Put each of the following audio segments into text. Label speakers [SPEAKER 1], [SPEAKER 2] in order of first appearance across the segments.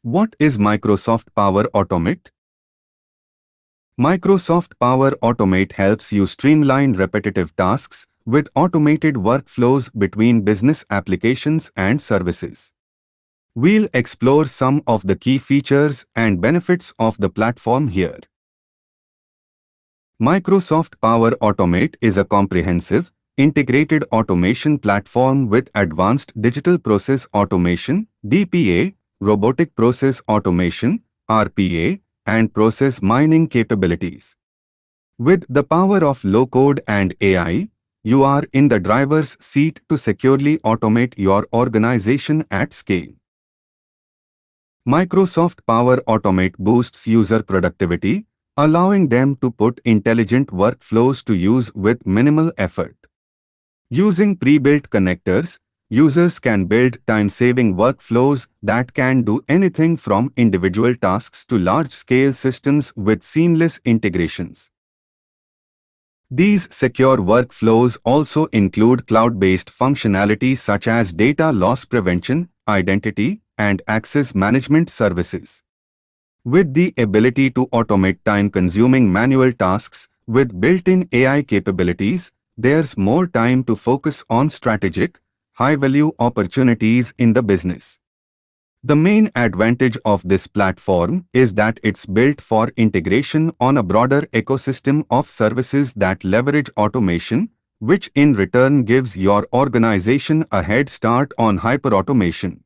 [SPEAKER 1] What is Microsoft Power Automate? Microsoft Power Automate helps you streamline repetitive tasks with automated workflows between business applications and services. We'll explore some of the key features and benefits of the platform here. Microsoft Power Automate is a comprehensive, integrated automation platform with advanced digital process automation, DPA, robotic process automation, RPA, and process mining capabilities. With the power of low-code and AI, you are in the driver's seat to securely automate your organization at scale. Microsoft Power Automate boosts user productivity, allowing them to put intelligent workflows to use with minimal effort. Using pre-built connectors, users can build time-saving workflows that can do anything from individual tasks to large-scale systems with seamless integrations. These secure workflows also include cloud-based functionalities such as data loss prevention, identity, and access management services. With the ability to automate time-consuming manual tasks with built-in AI capabilities, there's more time to focus on strategic, high-value opportunities in the business. The main advantage of this platform is that it's built for integration on a broader ecosystem of services that leverage automation, which in return gives your organization a head start on hyperautomation.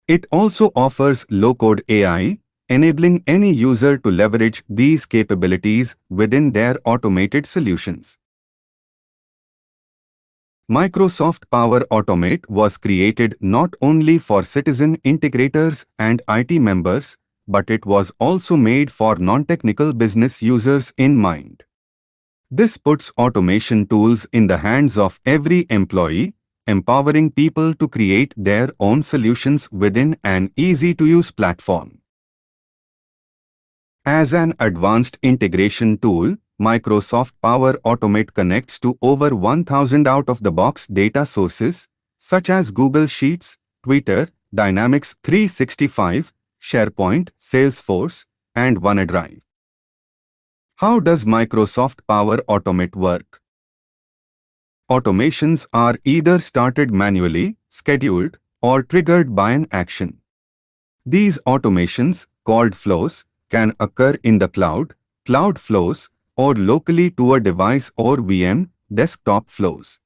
[SPEAKER 1] It also offers low-code AI, enabling any user to leverage these capabilities within their automated solutions. Microsoft Power Automate was created not only for citizen integrators and IT members, but it was also made for non-technical business users in mind. This puts automation tools in the hands of every employee, empowering people to create their own solutions within an easy-to-use platform. As an advanced integration tool, Microsoft Power Automate connects to over 1,000 out-of-the-box data sources, such as Google Sheets, Twitter, Dynamics 365, SharePoint, Salesforce, and OneDrive. How does Microsoft Power Automate work? Automations are either started manually, scheduled, or triggered by an action. These automations, called flows, can occur in the cloud, cloud flows, or locally to a device or VM, desktop flows.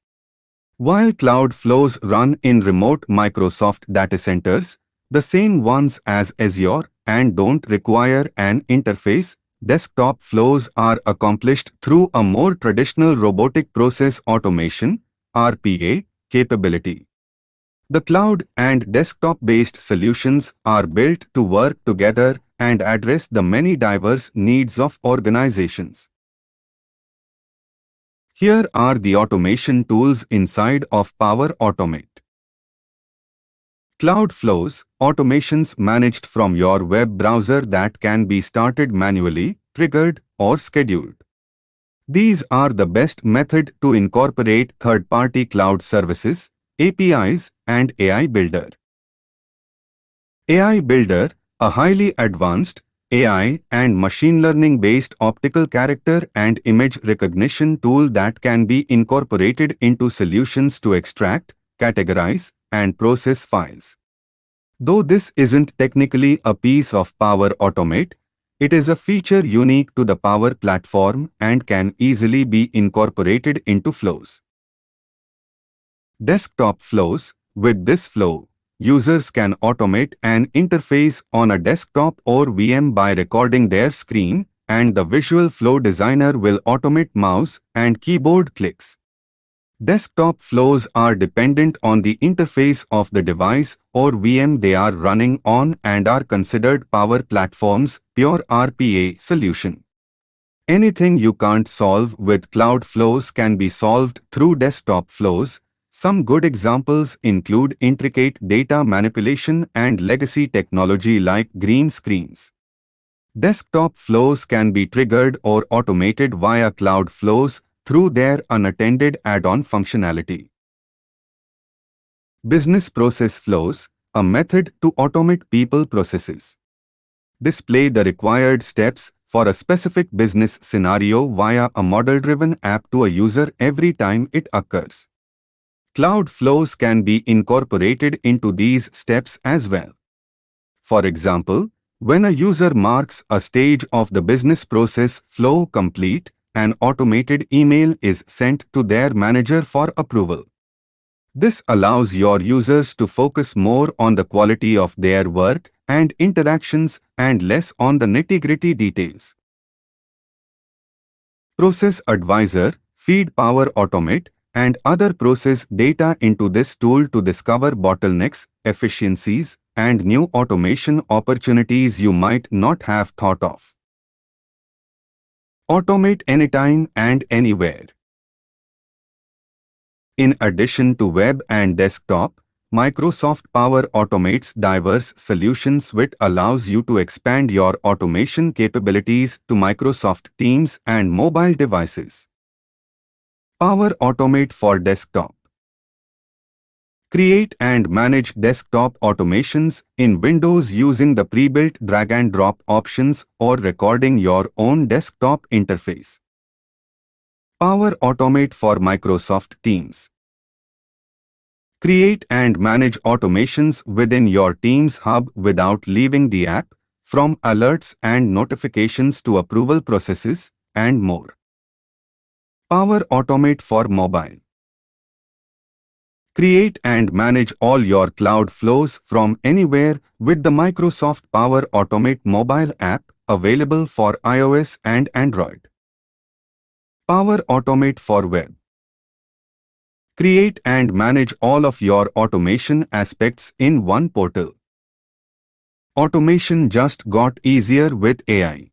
[SPEAKER 1] While cloud flows run in remote Microsoft data centers, the same ones as Azure, and don't require an interface, desktop flows are accomplished through a more traditional robotic process automation, RPA, capability. The cloud and desktop-based solutions are built to work together and address the many diverse needs of organizations. Here are the automation tools inside of Power Automate. Cloud flows, automations managed from your web browser that can be started manually, triggered, or scheduled. These are the best method to incorporate third-party cloud services, APIs, and AI Builder. AI Builder, a highly advanced AI and machine learning-based optical character and image recognition tool that can be incorporated into solutions to extract, categorize, and process files. Though this isn't technically a piece of Power Automate, it is a feature unique to the Power Platform and can easily be incorporated into flows. Desktop flows. With this flow, users can automate an interface on a desktop or VM by recording their screen, and the Visual Flow Designer will automate mouse and keyboard clicks. Desktop flows are dependent on the interface of the device or VM they are running on and are considered Power Platform's pure RPA solution. Anything you can't solve with cloud flows can be solved through desktop flows. Some good examples include intricate data manipulation and legacy technology like green screens. Desktop flows can be triggered or automated via cloud flows through their unattended add-on functionality. Business process flows. a method to automate people processes. Display the required steps for a specific business scenario via a model-driven app to a user every time it occurs. Cloud flows can be incorporated into these steps as well. For example, when a user marks a stage of the business process flow complete, an automated email is sent to their manager for approval. This allows your users to focus more on the quality of their work and interactions and less on the nitty-gritty details. Process Advisor, feed Power Automate, and other process data into this tool to discover bottlenecks, efficiencies, and new automation opportunities you might not have thought of. Automate anytime and anywhere. In addition to web and desktop, Microsoft Power Automate's diverse solution suite allows you to expand your automation capabilities to Microsoft Teams and mobile devices. Power Automate for Desktop. Create and manage desktop automations in Windows using the pre-built drag-and-drop options or recording your own desktop interface. Power Automate for Microsoft Teams. Create and manage automations within your Teams hub without leaving the app, from alerts and notifications to approval processes, and more. Power Automate for Mobile. Create and manage all your cloud flows from anywhere with the Microsoft Power Automate mobile app available for iOS and Android. Power Automate for Web. Create and manage all of your automation aspects in one portal. Automation just got easier with AI.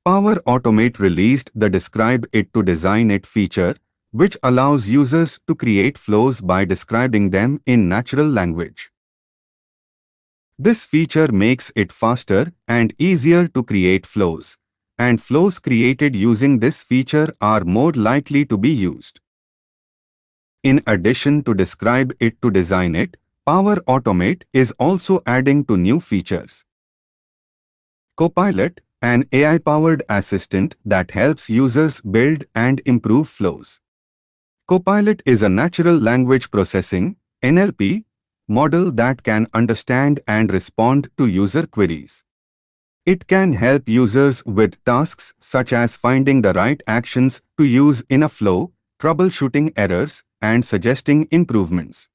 [SPEAKER 1] Power Automate released the Describe It to Design It feature, which allows users to create flows by describing them in natural language. This feature makes it faster and easier to create flows, and flows created using this feature are more likely to be used. In addition to Describe It to Design It, Power Automate is also adding to new features. Copilot, an AI-powered assistant that helps users build and improve flows. Copilot is a natural language processing (NLP) model that can understand and respond to user queries. It can help users with tasks such as finding the right actions to use in a flow, troubleshooting errors, and suggesting improvements.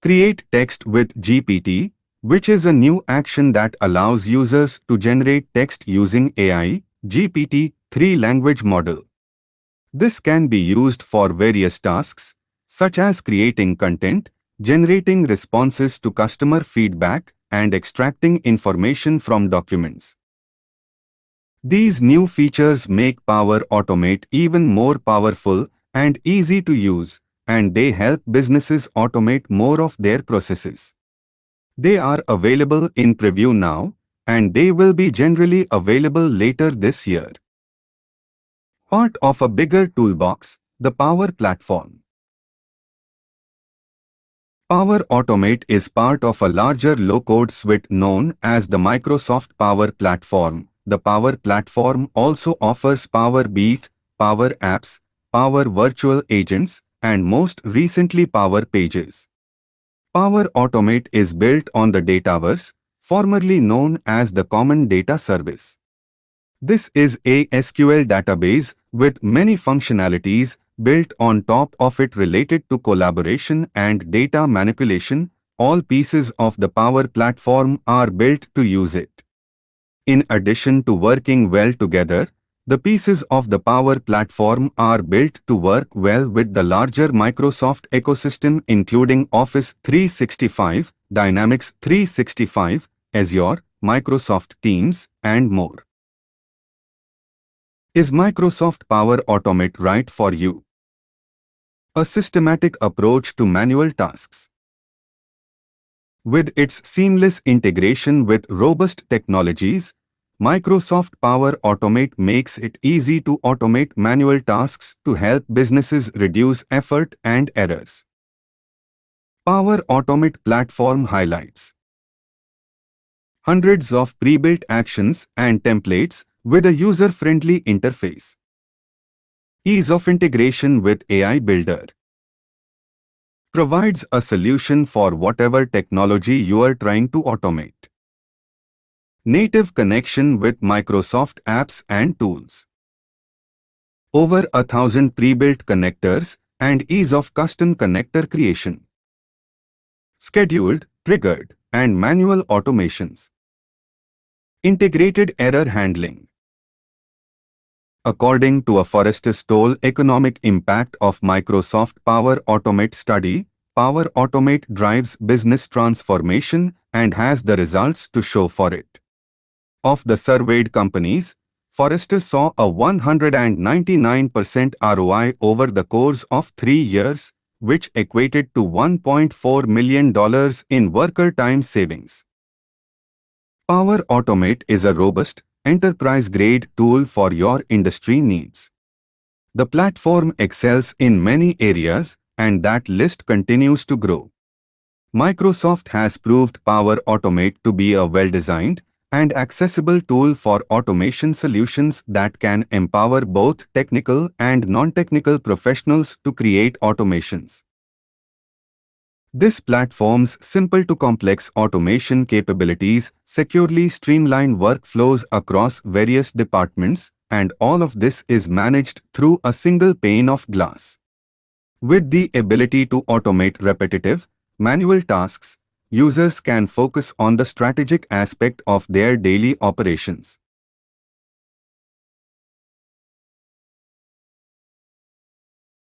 [SPEAKER 1] Create Text with GPT, which is a new action that allows users to generate text using AI, GPT-3 language model. This can be used for various tasks, such as creating content, generating responses to customer feedback, and extracting information from documents. These new features make Power Automate even more powerful and easy to use, and they help businesses automate more of their processes. They are available in preview now, and they will be generally available later this year. Part of a bigger toolbox, the Power Platform. Power Automate is part of a larger low-code suite known as the Microsoft Power Platform. The Power Platform also offers Power BI, Power Apps, Power Virtual Agents, and most recently Power Pages. Power Automate is built on the Dataverse, formerly known as the Common Data Service. This is a SQL database with many functionalities built on top of it related to collaboration and data manipulation. All pieces of the Power Platform are built to use it. In addition to working well together, the pieces of the Power Platform are built to work well with the larger Microsoft ecosystem including Office 365, Dynamics 365, Azure, Microsoft Teams, and more. Is Microsoft Power Automate right for you? A systematic approach to manual tasks. With its seamless integration with robust technologies, Microsoft Power Automate makes it easy to automate manual tasks to help businesses reduce effort and errors. Power Automate platform highlights hundreds of pre-built actions and templates with a user-friendly interface. Ease of integration with AI Builder. Provides a solution for whatever technology you are trying to automate. Native connection with Microsoft apps and tools. Over 1,000 pre-built connectors and ease of custom connector creation. Scheduled, triggered, and manual automations. Integrated error handling. According to a Forrester Stoll Economic Impact of Microsoft Power Automate study, Power Automate drives business transformation and has the results to show for it. Of the surveyed companies, Forrester saw a 199% ROI over the course of 3 years, which equated to $1.4 million in worker time savings. Power Automate is a robust, enterprise-grade tool for your industry needs. The platform excels in many areas, and that list continues to grow. Microsoft has proved Power Automate to be a well-designed and accessible tool for automation solutions that can empower both technical and non-technical professionals to create automations. This platform's simple to complex automation capabilities securely streamline workflows across various departments, and all of this is managed through a single pane of glass. With the ability to automate repetitive, manual tasks, users can focus on the strategic aspect of their daily operations.